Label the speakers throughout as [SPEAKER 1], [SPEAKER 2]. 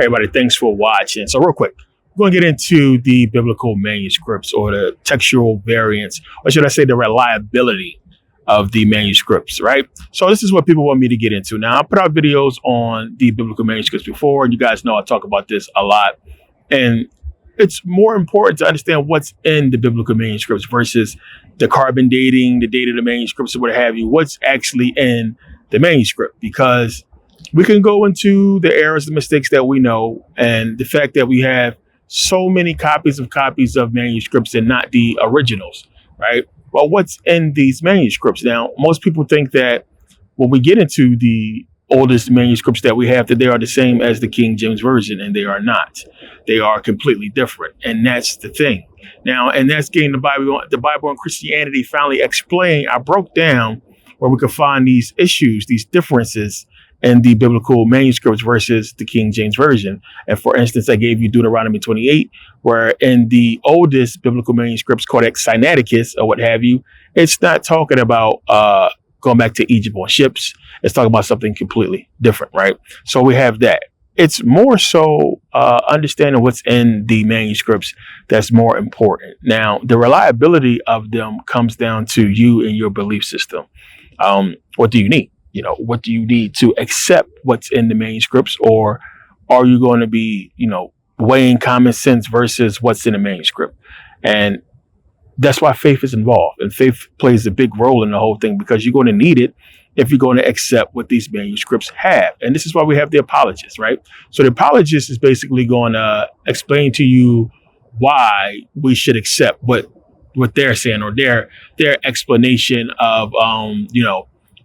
[SPEAKER 1] everybody, thanks for watching. So real quick, we're going to get into the biblical manuscripts or the textual variants, or should I say the reliability of the manuscripts, right? So this is what people want me to get into. Now, I put out videos on the biblical manuscripts before, and you guys know I talk about this a lot. And it's more important to understand what's in the biblical manuscripts versus the carbon dating, the date of the manuscripts, or what have you, what's actually in the manuscript, because we can go into the errors and mistakes that we know, and the fact that we have so many copies of manuscripts and not the originals, right? Well, what's in these manuscripts? Now, most people think that when we get into the oldest manuscripts that we have, that they are the same as the King James Version, and they are not. They are completely different, and that's the thing. Now, and that's getting the Bible and Christianity finally explained. I broke down where we could find these issues, these differences in the biblical manuscripts versus the King James Version. And for instance, I gave you Deuteronomy 28, where in the oldest biblical manuscripts, Codex Sinaiticus or what have you, it's not talking about going back to Egypt on ships. It's talking about something completely different, right? So we have that. It's more so understanding what's in the manuscripts that's more important. Now, the reliability of them comes down to you and your belief system. What do you need? What do you need to accept what's in the manuscripts, or are you going to be, weighing common sense versus what's in the manuscript? And that's why faith is involved, and faith plays a big role in the whole thing, because you're going to need it if you're going to accept what these manuscripts have. And this is why we have the apologist, right? So the apologist is basically going to explain to you why we should accept what they're saying, or their explanation of,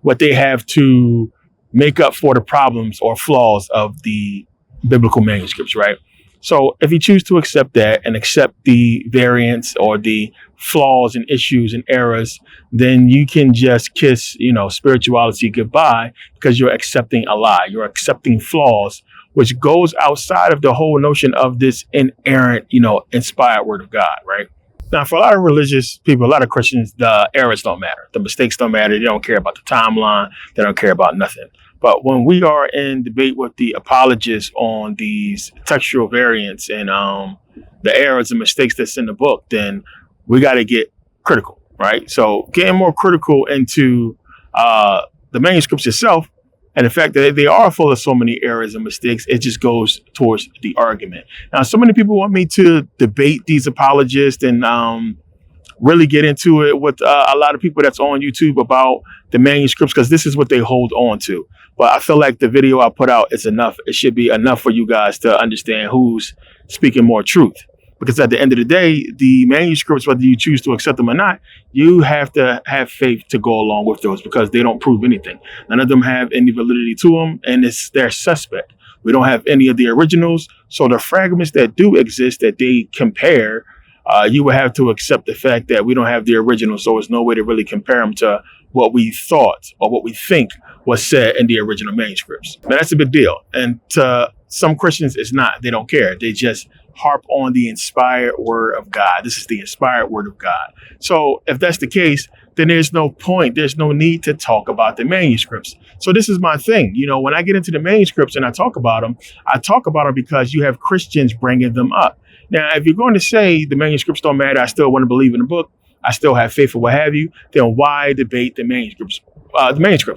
[SPEAKER 1] what they have to make up for the problems or flaws of the biblical manuscripts, right? So if you choose to accept that and accept the variants or the flaws and issues and errors, then you can just kiss, spirituality goodbye, because you're accepting a lie. You're accepting flaws, which goes outside of the whole notion of this inerrant, inspired word of God, right? Now, for a lot of religious people, a lot of Christians, the errors don't matter. The mistakes don't matter. They don't care about the timeline. They don't care about nothing. But when we are in debate with the apologists on these textual variants and the errors and mistakes that's in the book, then we got to get critical, right? So getting more critical into the manuscripts itself, and the fact that they are full of so many errors and mistakes, it just goes towards the argument. Now, so many people want me to debate these apologists and really get into it with a lot of people that's on YouTube about the manuscripts, because this is what they hold on to. But I feel like the video I put out is enough. It should be enough for you guys to understand who's speaking more truth. Because at the end of the day, the manuscripts, whether you choose to accept them or not, you have to have faith to go along with those, because they don't prove anything. None of them have any validity to them, and they're suspect. We don't have any of the originals. So the fragments that do exist that they compare, you would have to accept the fact that we don't have the original. So there's no way to really compare them to what we thought or what we think was said in the original manuscripts. Now, that's a big deal. And to some Christians, it's not. They don't care. They just harp on the inspired word of God. This is the inspired word of God. So if that's the case, then there's no point. There's no need to talk about the manuscripts. So this is my thing. When I get into the manuscripts and I talk about them because you have Christians bringing them up. Now, if you're going to say the manuscripts don't matter, I still want to believe in the book, I still have faith or what have you, then why debate the manuscripts?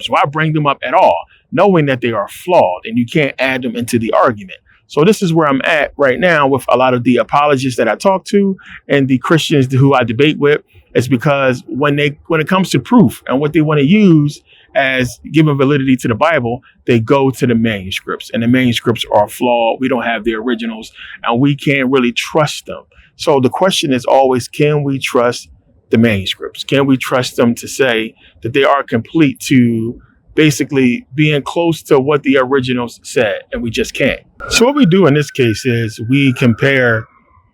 [SPEAKER 1] Why bring them up at all, knowing that they are flawed and you can't add them into the argument? So this is where I'm at right now with a lot of the apologists that I talk to and the Christians who I debate with. It's because when it comes to proof and what they want to use as giving validity to the Bible, they go to the manuscripts, and the manuscripts are flawed. We don't have the originals, and we can't really trust them. So the question is always, can we trust the manuscripts? Can we trust them to say that they are complete, to basically being close to what the originals said? And we just can't. So what we do in this case is we compare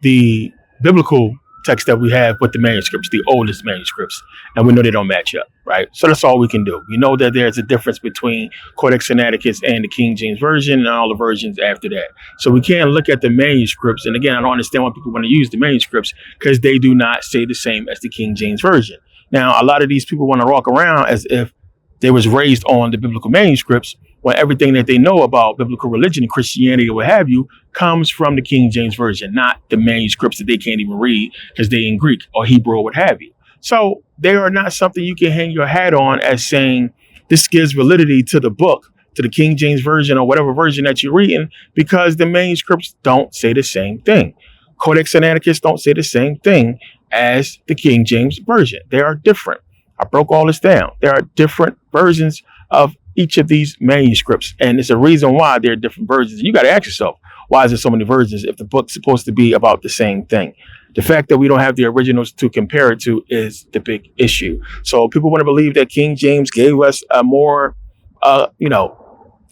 [SPEAKER 1] the biblical text that we have with the manuscripts, the oldest manuscripts, and we know they don't match up, right? So that's all we can do. We know that there's a difference between Codex Sinaiticus and the King James Version and all the versions after that. So we can't look at the manuscripts. And again, I don't understand why people want to use the manuscripts, because they do not say the same as the King James Version. Now, a lot of these people want to walk around as if they was raised on the biblical manuscripts, when everything that they know about biblical religion and Christianity or what have you comes from the King James Version, not the manuscripts that they can't even read because they in Greek or Hebrew or what have you. So they are not something you can hang your hat on as saying this gives validity to the book, to the King James Version or whatever version that you're reading, because the manuscripts don't say the same thing. Codex Sinaiticus don't say the same thing as the King James Version. They are different. I broke all this down. There are different versions of each of these manuscripts, and it's a reason why there are different versions. You got to ask yourself, why is there so many versions if the book's supposed to be about the same thing? The fact that we don't have the originals to compare it to is the big issue. So people want to believe that King James gave us a more,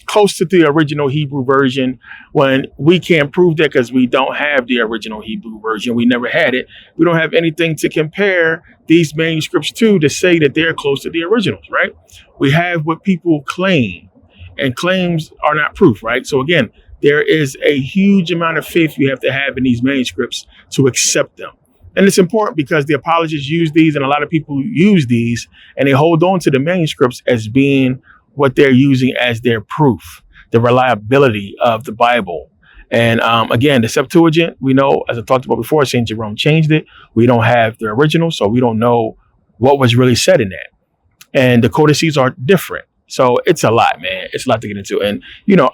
[SPEAKER 1] close to the original Hebrew version, when we can't prove that because we don't have the original Hebrew version. We never had it. We don't have anything to compare these manuscripts to say that they're close to the originals, right? We have what people claim, and claims are not proof, right? So again, there is a huge amount of faith you have to have in these manuscripts to accept them. And it's important because the apologists use these, and a lot of people use these, and they hold on to the manuscripts as being what they're using as their proof, the reliability of the Bible. And again, the Septuagint, we know, as I talked about before, St. Jerome changed it. We don't have the original, so we don't know what was really said in that. And the codices are different. So it's a lot, man. It's a lot to get into. And,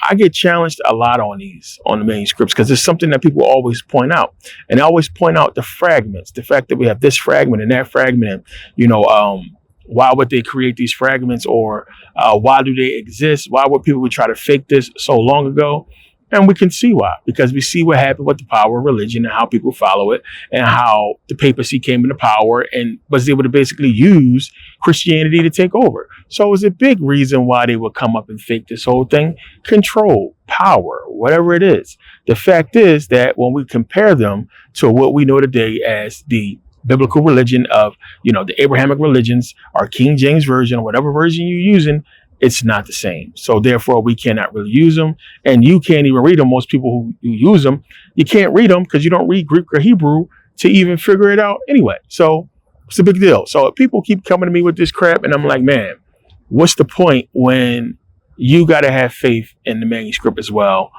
[SPEAKER 1] I get challenged a lot on the manuscripts because it's something that people always point out. And I always point out the fragments, the fact that we have this fragment and that fragment, and, why would they create these fragments, or why do they exist? Why would people try to fake this so long ago? And we can see why, because we see what happened with the power of religion and how people follow it, and how the papacy came into power and was able to basically use Christianity to take over. So it's a big reason why they would come up and fake this whole thing. Control, power, whatever it is. The fact is that when we compare them to what we know today as the biblical religion of, the Abrahamic religions, or King James Version, or whatever version you're using, it's not the same. So therefore, we cannot really use them, and you can't even read them. Most people who use them, you can't read them because you don't read Greek or Hebrew to even figure it out anyway. So it's a big deal. So people keep coming to me with this crap, and I'm like, man, what's the point when you got to have faith in the manuscript as well?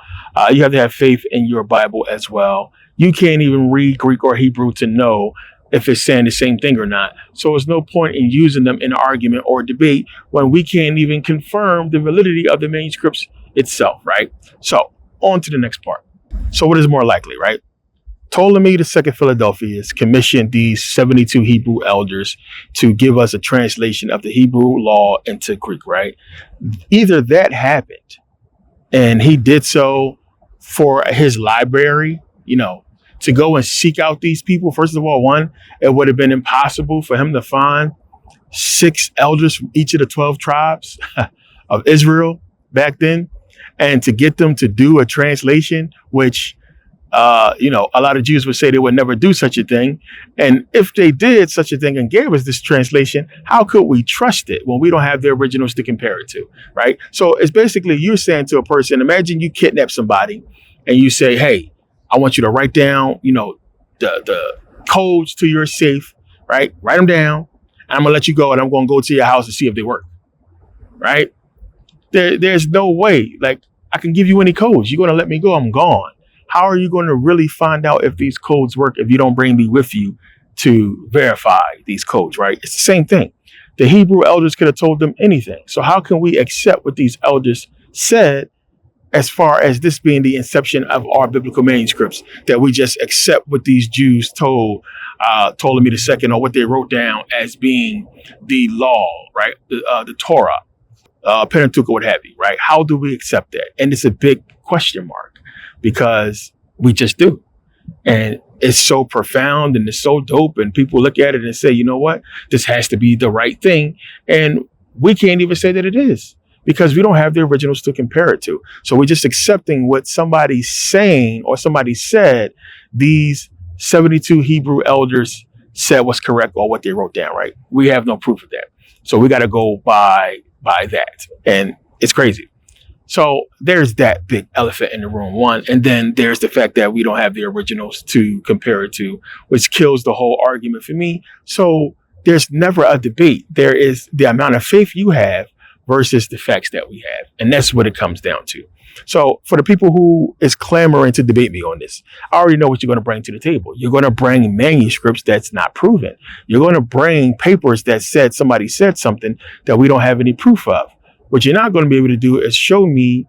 [SPEAKER 1] You have to have faith in your Bible as well. You can't even read Greek or Hebrew to know if it's saying the same thing or not. So there's no point in using them in an argument or debate when we can't even confirm the validity of the manuscripts itself, right? So on to the next part. So what is more likely, right? Ptolemy II Philadelphus commissioned these 72 Hebrew elders to give us a translation of the Hebrew law into Greek, right? Either that happened and he did so for his library, to go and seek out these people. First of all, one, it would have been impossible for him to find 6 elders from each of the 12 tribes of Israel back then, and to get them to do a translation, which, a lot of Jews would say they would never do such a thing. And if they did such a thing and gave us this translation, how could we trust it when we don't have the originals to compare it to, right? So it's basically you're saying to a person, imagine you kidnap somebody and you say, hey, I want you to write down, the codes to your safe, right? Write them down. And I'm going to let you go, and I'm going to go to your house and see if they work, right? There's no way. Like, I can give you any codes. You're going to let me go, I'm gone. How are you going to really find out if these codes work if you don't bring me with you to verify these codes, right? It's the same thing. The Hebrew elders could have told them anything. So how can we accept what these elders said as far as this being the inception of our biblical manuscripts, that we just accept what these Jews told Ptolemy II, or what they wrote down as being the law, right? The Torah, Pentateuch, what have you, right? How do we accept that? And it's a big question mark, because we just do. And it's so profound and it's so dope, and people look at it and say, you know what, this has to be the right thing. And we can't even say that it is, because we don't have the originals to compare it to. So we're just accepting what somebody's saying or somebody said these 72 Hebrew elders said was correct, or what they wrote down, right? We have no proof of that. So we got to go by that. And it's crazy. So there's that big elephant in the room, one. And then there's the fact that we don't have the originals to compare it to, which kills the whole argument for me. So there's never a debate. There is the amount of faith you have versus the facts that we have. And that's what it comes down to. So for the people who is clamoring to debate me on this, I already know what you're going to bring to the table. You're going to bring manuscripts that's not proven. You're going to bring papers that said somebody said something that we don't have any proof of. What you're not going to be able to do is show me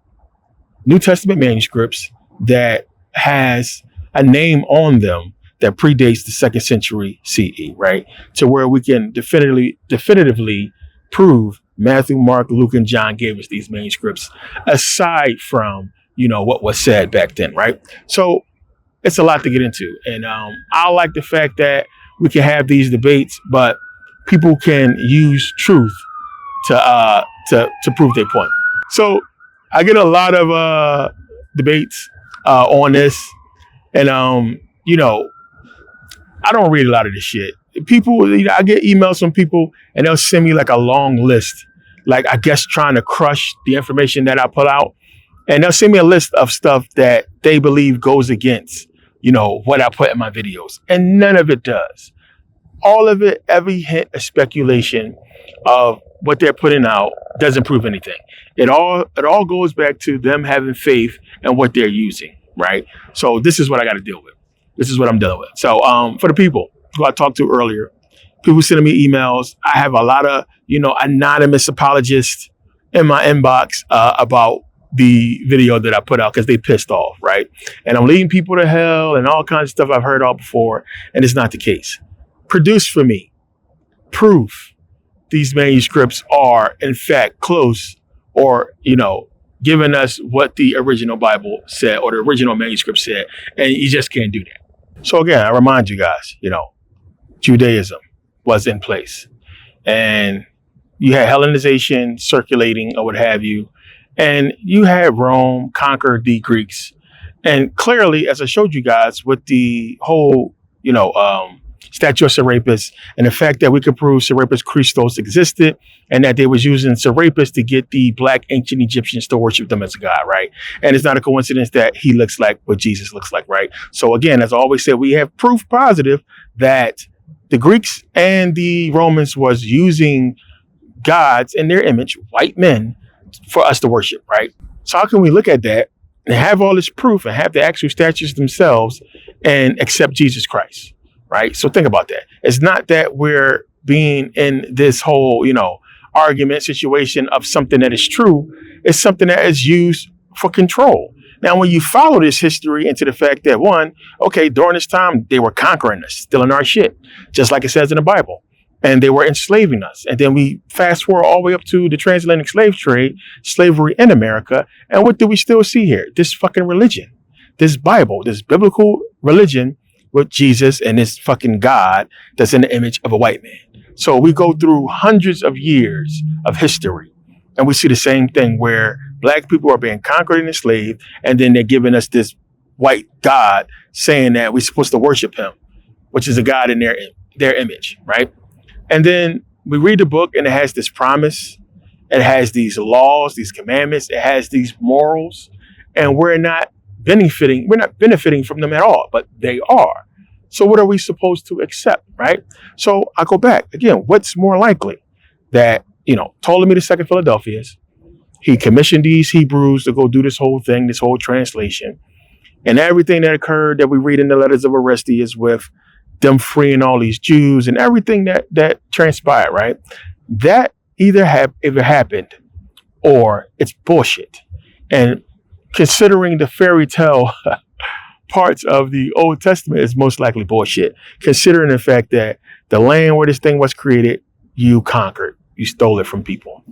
[SPEAKER 1] New Testament manuscripts that has a name on them that predates the 2nd century CE, right? To where we can definitively prove Matthew, Mark, Luke, and John gave us these manuscripts, aside from, what was said back then, right? So it's a lot to get into. And I like the fact that we can have these debates, but people can use truth to prove their point. So I get a lot of debates on this, and I don't read a lot of this shit. People, I get emails from people and they'll send me like a long list, like I guess trying to crush the information that I put out. And they'll send me a list of stuff that they believe goes against, what I put in my videos. And none of it does. All of it, every hint of speculation of what they're putting out doesn't prove anything. It all goes back to them having faith in what they're using, right? So this is what I got to deal with. This is what I'm dealing with. So for the people who I talked to earlier, people sending me emails. I have a lot of, anonymous apologists in my inbox about the video that I put out because they pissed off, right? And I'm leading people to hell and all kinds of stuff I've heard all before, and it's not the case. Produce for me proof these manuscripts are, in fact, close or, giving us what the original Bible said or the original manuscript said, and you just can't do that. So again, I remind you guys, Judaism was in place, and you had Hellenization circulating or what have you, and you had Rome conquer the Greeks. And clearly, as I showed you guys with the whole, statue of Serapis and the fact that we could prove Serapis Christos existed and that they was using Serapis to get the black ancient Egyptians to worship them as a god, right? And it's not a coincidence that he looks like what Jesus looks like, right? So again, as I always said, we have proof positive that the Greeks and the Romans was using gods in their image, white men, for us to worship, right? So how can we look at that and have all this proof and have the actual statues themselves and accept Jesus Christ? Right. So think about that. It's not that we're being in this whole, argument situation of something that is true. It's something that is used for control. Now, when you follow this history into the fact that during this time, they were conquering us, stealing our shit, just like it says in the Bible, and they were enslaving us. And then we fast forward all the way up to the transatlantic slave trade, slavery in America. And what do we still see here? This fucking religion, this Bible, this biblical religion with Jesus and this fucking God that's in the image of a white man. So we go through hundreds of years of history and we see the same thing where black people are being conquered and enslaved, and then they're giving us this white God saying that we're supposed to worship him, which is a God in their image, right? And then we read the book and it has this promise. It has these laws, these commandments. It has these morals, and we're not benefiting from them at all, but they are. So what are we supposed to accept, right? So I go back again. What's more likely that, Ptolemy II Philadelphus, he commissioned these Hebrews to go do this whole thing, this whole translation, and everything that occurred that we read in the letters of Orestes with them freeing all these Jews and everything that transpired, right? That either happened or it's bullshit. And considering the fairy tale parts of the Old Testament is most likely bullshit, considering the fact that the land where this thing was created, you conquered, you stole it from people.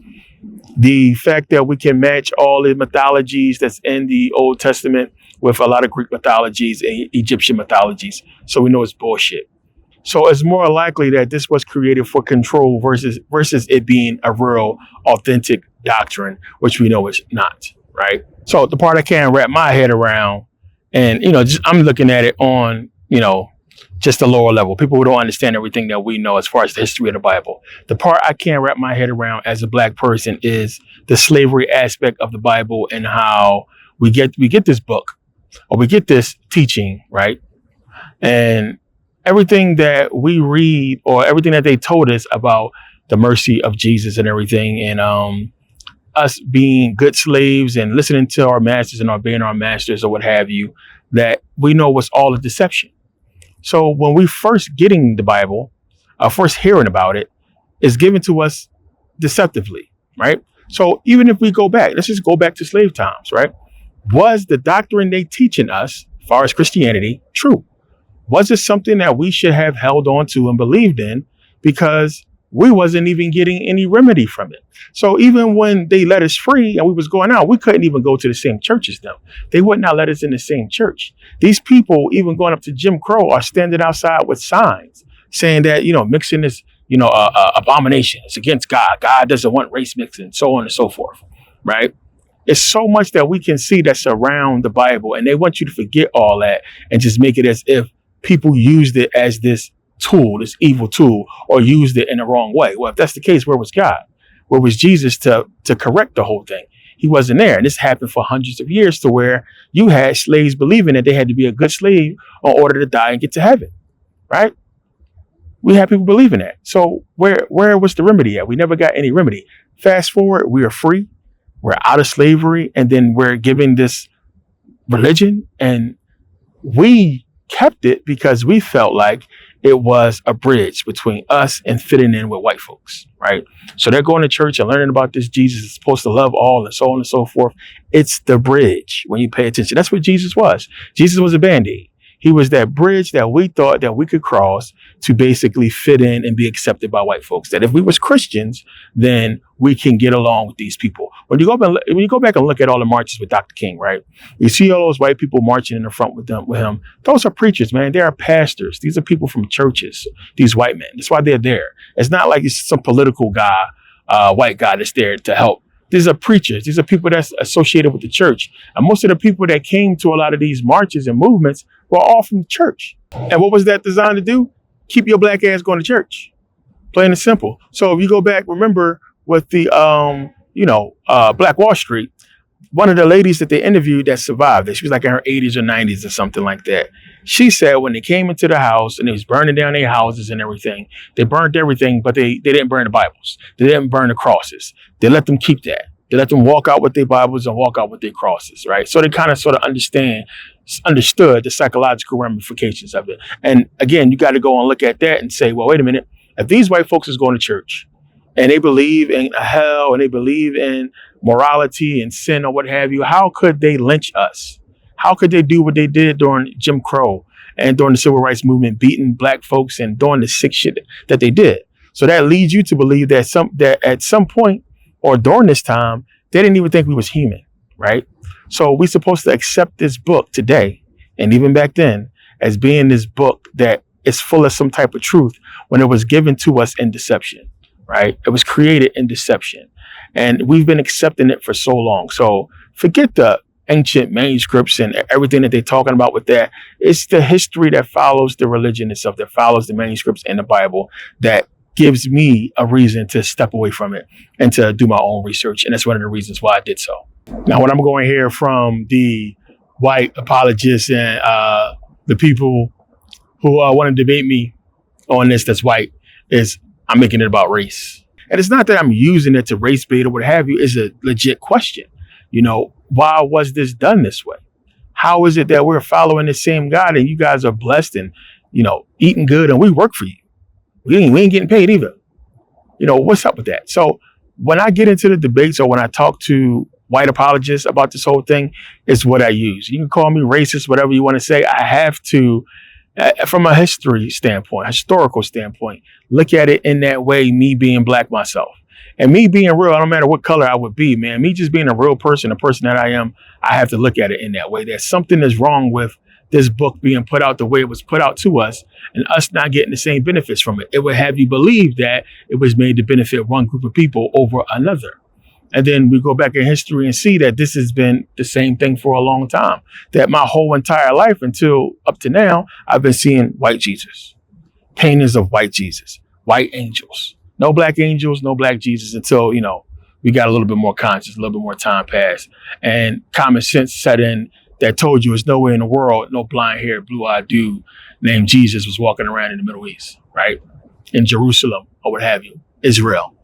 [SPEAKER 1] The fact that we can match all the mythologies that's in the Old Testament with a lot of Greek mythologies and Egyptian mythologies, so we know it's bullshit. So it's more likely that this was created for control versus it being a real authentic doctrine, which we know it's not, right? So the part I can't wrap my head around, and, I'm looking at it on, just a lower level. People who don't understand everything that we know as far as the history of the Bible. The part I can't wrap my head around as a black person is the slavery aspect of the Bible and how we get this book or we get this teaching, right? And everything that we read or everything that they told us about the mercy of Jesus and everything, and us being good slaves and listening to our masters and obeying our masters or what have you, that we know was all a deception. So when we first getting the Bible, first hearing about it, is given to us deceptively, right? So even if we go back, let's just go back to slave times, right? Was the doctrine they teaching us, as far as Christianity, true? Was it something that we should have held on to and believed in, because we wasn't even getting any remedy from it? So even when they let us free and we was going out, we couldn't even go to the same church as them. They would not let us in the same church. These people, even going up to Jim Crow, are standing outside with signs saying that, mixing is, abomination. It's against God. God doesn't want race mixing, so on and so forth, right? It's so much that we can see that surround the Bible, and they want you to forget all that and just make it as if people used it as this tool, this evil tool, or used it in the wrong way. Well, if that's the case, where was God? Where was Jesus to correct the whole thing? He wasn't there. And this happened for hundreds of years, to where you had slaves believing that they had to be a good slave in order to die and get to heaven, right? We had people believing that. So where was the remedy at? We never got any remedy. Fast forward, we are free. We're out of slavery. And then we're given this religion, and we kept it because we felt like it was a bridge between us and fitting in with white folks, right? So they're going to church and learning about this Jesus is supposed to love all and so on and so forth. It's the bridge when you pay attention. That's what Jesus was. Jesus was a Band-Aid. He was that bridge that we thought that we could cross to basically fit in and be accepted by white folks. That if we was Christians, then we can get along with these people. When you go back and look at all the marches with Dr. King, right? You see all those white people marching in the front with him. Those are preachers, man. They are pastors. These are people from churches. These white men. That's why they're there. It's not like it's some political guy, white guy that's there to help. These are preachers. These are people that's associated with the church. And most of the people that came to a lot of these marches and movements were all from the church. And what was that designed to do? Keep your black ass going to church. Plain and simple. So if you go back, remember with the, Black Wall Street, one of the ladies that they interviewed that survived, she was like in her 80s or 90s or something like that. She said when they came into the house and they was burning down their houses and everything, they burned everything, but they didn't burn the Bibles. They didn't burn the crosses. They let them keep that. They let them walk out with their Bibles and walk out with their crosses, right? So they kind of sort of understood the psychological ramifications of it. And again, you got to go and look at that and say, well, wait a minute. If these white folks is going to church and they believe in hell and they believe in morality and sin or what have you, how could they lynch us? How could they do what they did during Jim Crow and during the civil rights movement, beating black folks and doing the sick shit that they did? So that leads you to believe that at some point or during this time, they didn't even think we was human, right? So we're supposed to accept this book today, and even back then, as being this book that is full of some type of truth when it was given to us in deception, right? It was created in deception. And we've been accepting it for so long. So forget the ancient manuscripts and everything that they're talking about with that. It's the history that follows the religion itself, that follows the manuscripts in the Bible, that gives me a reason to step away from it and to do my own research. And that's one of the reasons why I did so. Now, what I'm going to hear from the white apologists and the people who want to debate me on this that's white is I'm making it about race. And it's not that I'm using it to race bait or what have you. It's a legit question. Why was this done this way? How is it that we're following the same God and you guys are blessed and, eating good and we work for you? We ain't getting paid either. What's up with that? So when I get into the debates or when I talk to white apologists about this whole thing, it's what I use. You can call me racist, whatever you want to say. I have to, from a historical standpoint, look at it in that way, me being black myself. And me being real, no matter what color I would be, man, me just being a real person, the person that I am, I have to look at it in that way. There's something that's wrong with this book being put out the way it was put out to us and us not getting the same benefits from it. It would have you believe that it was made to benefit one group of people over another. And then we go back in history and see that this has been the same thing for a long time, that my whole entire life until up to now, I've been seeing white Jesus, paintings of white Jesus, white angels, no black angels, no black Jesus until, we got a little bit more conscious, a little bit more time passed and common sense set in that told you there's nowhere in the world, no blind-haired, blue-eyed dude named Jesus was walking around in the Middle East, right? In Jerusalem or what have you, Israel,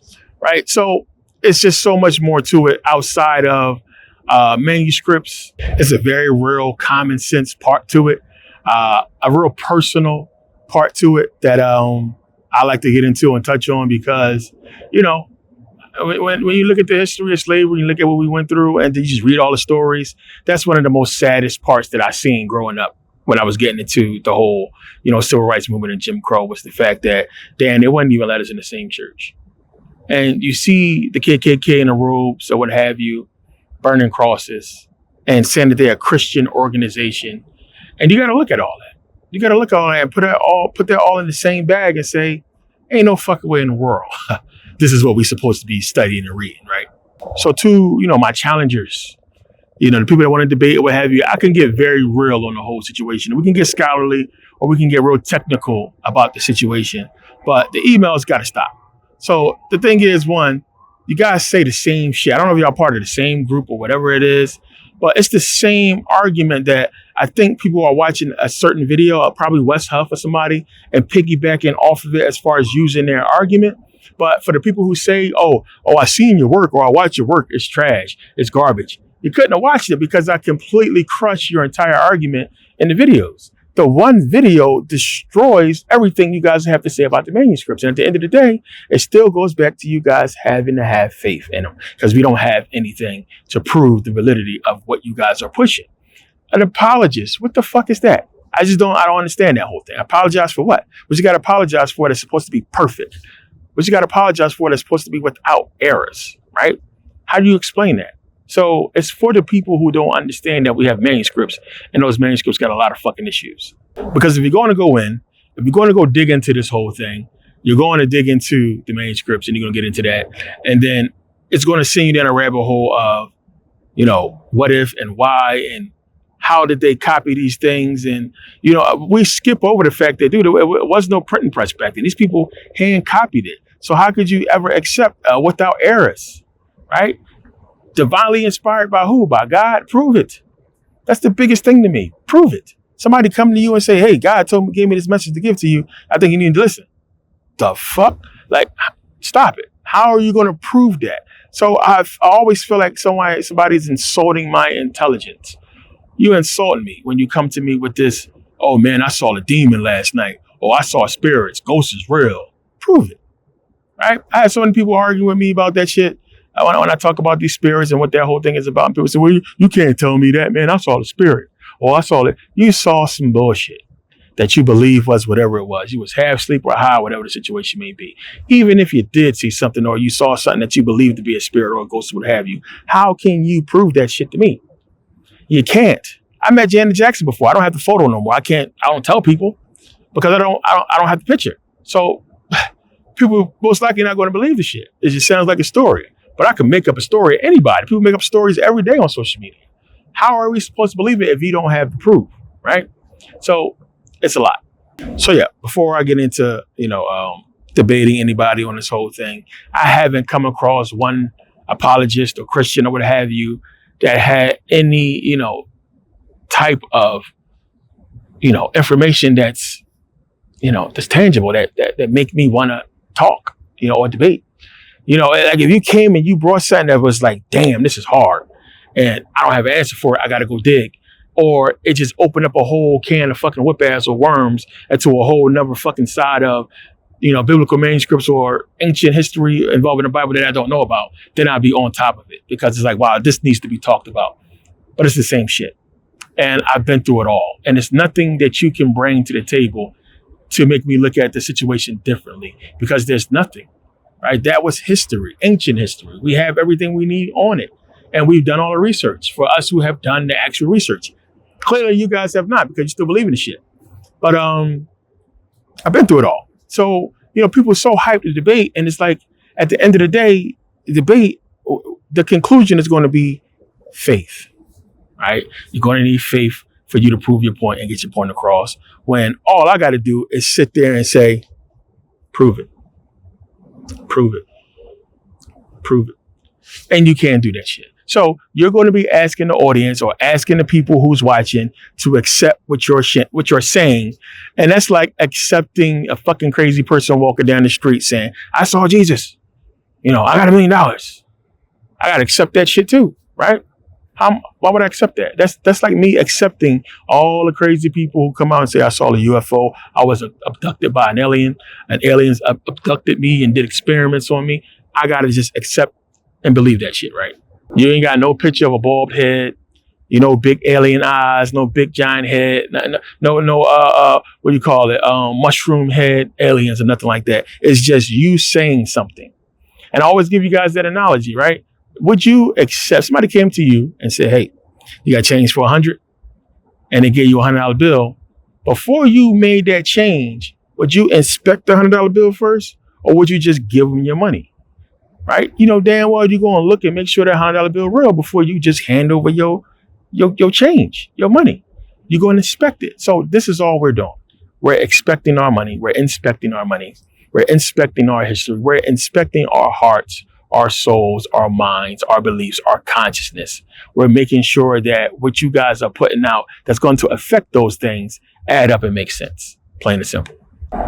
[SPEAKER 1] right? So it's just so much more to it outside of manuscripts. It's a very real common sense part to it, a real personal part to it that I like to get into and touch on because, you know, when you look at the history of slavery, you look at what we went through, and then you just read all the stories. That's one of the most saddest parts that I seen growing up when I was getting into the whole, civil rights movement and Jim Crow was the fact that, damn, they wouldn't even let us in the same church. And you see the KKK in the robes or what have you, burning crosses and saying that they're a Christian organization. And you got to look at all that. You got to look at all that and put that all in the same bag and say, ain't no fucking way in the world. This is what we're supposed to be studying and reading, right? So to, my challengers, the people that want to debate or what have you, I can get very real on the whole situation. We can get scholarly or we can get real technical about the situation, but the emails got to stop. So the thing is, one, you guys say the same shit. I don't know if y'all part of the same group or whatever it is, but it's the same argument that I think people are watching a certain video, probably West Huff or somebody, and piggybacking off of it as far as using their argument. But for the people who say, oh, I seen your work or I watch your work, it's trash, it's garbage. You couldn't have watched it because I completely crushed your entire argument in the videos. The one video destroys everything you guys have to say about the manuscripts. And at the end of the day, it still goes back to you guys having to have faith in them because we don't have anything to prove the validity of what you guys are pushing. An apologist, what the fuck is that? I don't understand that whole thing. Apologize for what? What you got to apologize for that's supposed to be perfect? What you got to apologize for that's supposed to be without errors, right? How do you explain that? So it's for the people who don't understand that we have manuscripts and those manuscripts got a lot of fucking issues. Because if you're going to go in, if you're going to go dig into this whole thing, you're going to dig into the manuscripts and you're going to get into that. And then it's going to send you down a rabbit hole of, what if and why and how did they copy these things? And, we skip over the fact that, dude, it was no printing press back then. These people hand copied it. So how could you ever accept without errors, right? Divinely inspired by who? By God? Prove it. That's the biggest thing to me. Prove it. Somebody come to you and say, hey, God gave me this message to give to you. I think you need to listen. The fuck? Like, stop it. How are you going to prove that? So I always feel like somebody's insulting my intelligence. You insulting me when you come to me with this, oh man, I saw a demon last night. Oh, I saw spirits. Ghosts is real. Prove it. Right? I had so many people arguing with me about that shit. When I talk about these spirits and what that whole thing is about, people say, well, you can't tell me that, man. I saw the spirit. Or I saw it. You saw some bullshit that you believe was whatever it was. You was half asleep or high, whatever the situation may be. Even if you did see something or you saw something that you believe to be a spirit or a ghost or what have you, how can you prove that shit to me? You can't. I met Janet Jackson before. I don't have the photo no more. I don't tell people because I don't have the picture. So people most likely not going to believe the shit. It just sounds like a story. But I can make up a story. Anybody. People make up stories every day on social media. How are we supposed to believe it if you don't have the proof, right? So it's a lot. So yeah, before I get into, debating anybody on this whole thing, I haven't come across one apologist or Christian or what have you that had any, type of, information that's, that's tangible that make me want to talk, or debate. Like if you came and you brought something that was like, damn, this is hard and I don't have an answer for it, I got to go dig. Or it just opened up a whole can of fucking whip ass or worms into a whole nother fucking side of, biblical manuscripts or ancient history involving the Bible that I don't know about, then I'll be on top of it because it's like, wow, this needs to be talked about. But it's the same shit. And I've been through it all. And it's nothing that you can bring to the table to make me look at the situation differently because there's nothing. Right? That was history, ancient history. We have everything we need on it. And we've done all the research for us who have done the actual research. Clearly, you guys have not because you still believe in the shit. But I've been through it all. So, people are so hyped to debate. And it's like, at the end of the day, the debate, the conclusion is going to be faith. Right? You're going to need faith for you to prove your point and get your point across. When all I got to do is sit there and say, prove it. Prove it. Prove it. And you can't do that shit. So you're going to be asking the audience or asking the people who's watching to accept what you're saying. And that's like accepting a fucking crazy person walking down the street saying, I saw Jesus. I got $1 million. I gotta accept that shit too, right? Why would I accept that? That's like me accepting all the crazy people who come out and say I saw a UFO, I was abducted by an alien, and aliens abducted me and did experiments on me. I gotta just accept and believe that shit, right? You ain't got no picture of a bald head, big alien eyes, no big giant head, no, what do you call it? Mushroom head aliens or nothing like that. It's just you saying something. And I always give you guys that analogy, right? Would you accept, somebody came to you and said, hey, you got change for 100, and they gave you a $100 bill. Before you made that change, would you inspect the $100 bill first, or would you just give them your money? Right? You know damn well you're going to look and make sure that $100 bill real before you just hand over your change, your money. You're going to inspect it. So this is all we're doing. We're expecting our money. We're inspecting our money. We're inspecting our history. We're inspecting our hearts, our souls, our minds, our beliefs, our consciousness. We're making sure that what you guys are putting out that's going to affect those things add up and make sense. Plain and simple.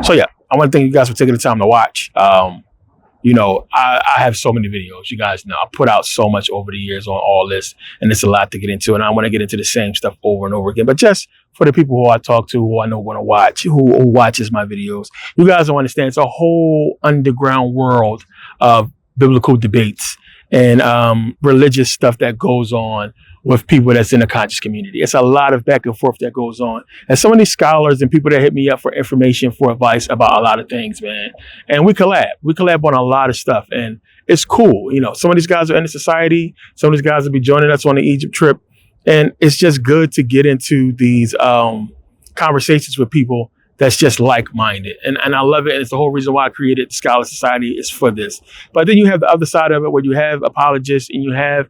[SPEAKER 1] So yeah, I want to thank you guys for taking the time to watch. I have so many videos. You guys know I put out so much over the years on all this, and it's a lot to get into. And I want to get into the same stuff over and over again. But just for the people who I talk to, who I know want to watch, who watches my videos, you guys don't understand. It's a whole underground world of biblical debates and religious stuff that goes on with people that's in the conscious community. It's a lot of back and forth that goes on. And some of these scholars and people that hit me up for information, for advice about a lot of things, man. And we collab. We collab on a lot of stuff. And it's cool. Some of these guys are in the society. Some of these guys will be joining us on the Egypt trip. And it's just good to get into these conversations with people that's just like-minded. And I love it. And it's the whole reason why I created the Scholar Society is for this. But then you have the other side of it where you have apologists and you have,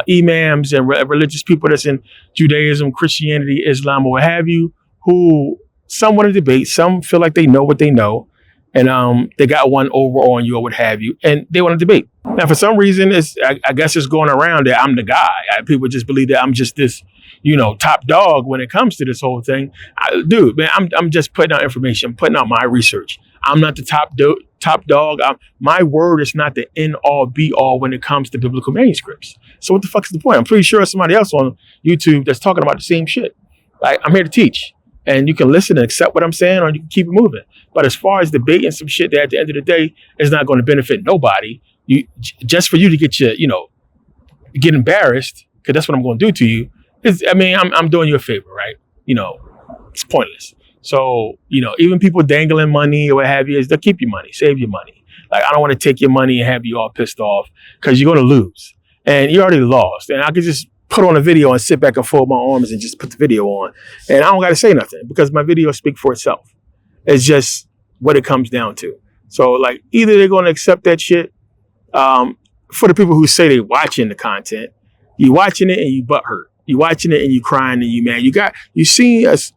[SPEAKER 1] imams and religious people that's in Judaism, Christianity, Islam, or what have you, who some want to debate, some feel like they know what they know, and they got one over on you or what have you, and they want to debate. Now, for some reason, I guess it's going around that I'm the guy. People just believe that I'm just this, top dog when it comes to this whole thing. Dude, man, I'm just putting out information, putting out my research. I'm not the top dog. My word is not the end all be all when it comes to biblical manuscripts. So what the fuck is the point? I'm pretty sure there's somebody else on YouTube that's talking about the same shit. Like, I'm here to teach, and you can listen and accept what I'm saying, or you can keep it moving. But as far as debating some shit that at the end of the day is not going to benefit nobody, just for you to get get embarrassed, because that's what I'm going to do to you. I'm doing you a favor, right? It's pointless. So, even people dangling money or what have you, they'll keep your money, save your money. Like, I don't want to take your money and have you all pissed off because you're going to lose. And you already lost. And I could just put on a video and sit back and fold my arms and just put the video on. And I don't got to say nothing because my videos speak for itself. It's just what it comes down to. So, like, either they're going to accept that shit. For the people who say they're watching the content, you watching it and you butthurt. You watching it and you crying and you mad. You see us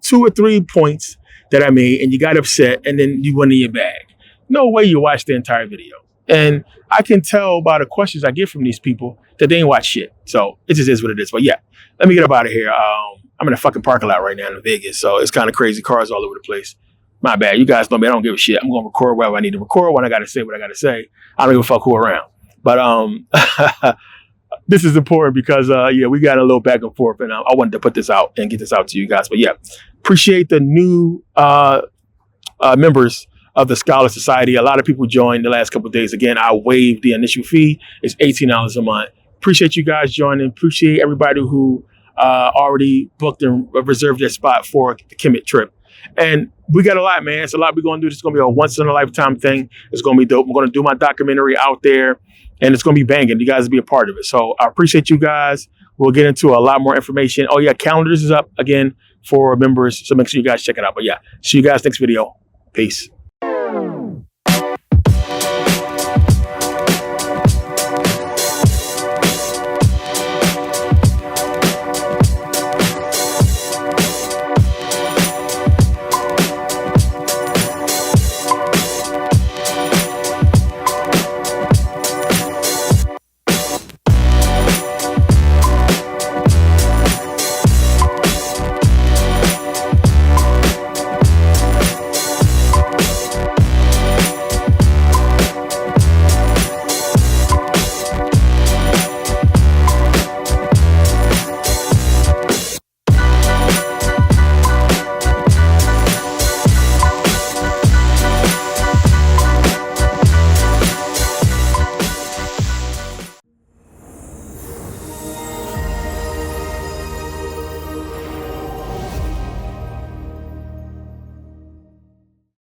[SPEAKER 1] 2 or 3 points that I made and you got upset and then you went in your bag. No way you watched the entire video. And I can tell by the questions I get from these people that they ain't watch shit. So it just is what it is. But yeah, let me get up out of here. I'm in a fucking parking lot right now in Vegas. So it's kind of crazy. Cars all over the place. My bad. You guys know me. I don't give a shit. I'm going to record wherever I need to record when I got to say what I got to say. I don't give a fuck who around. But this is important because, we got a little back and forth. And I wanted to put this out and get this out to you guys. But yeah, appreciate the new members of the Scholar Society. A lot of people joined the last couple of days. Again, I waived the initial fee. It's $18 a month. Appreciate you guys joining. Appreciate everybody who already booked and reserved their spot for the Kemet trip. And we got a lot, man. It's a lot we're going to do. This is going to be a once-in-a-lifetime thing. It's going to be dope. I'm going to do my documentary out there, and it's going to be banging. You guys will be a part of it. So I appreciate you guys. We'll get into a lot more information. Oh, yeah, calendars is up again for members, so make sure you guys check it out. But yeah, see you guys next video. Peace.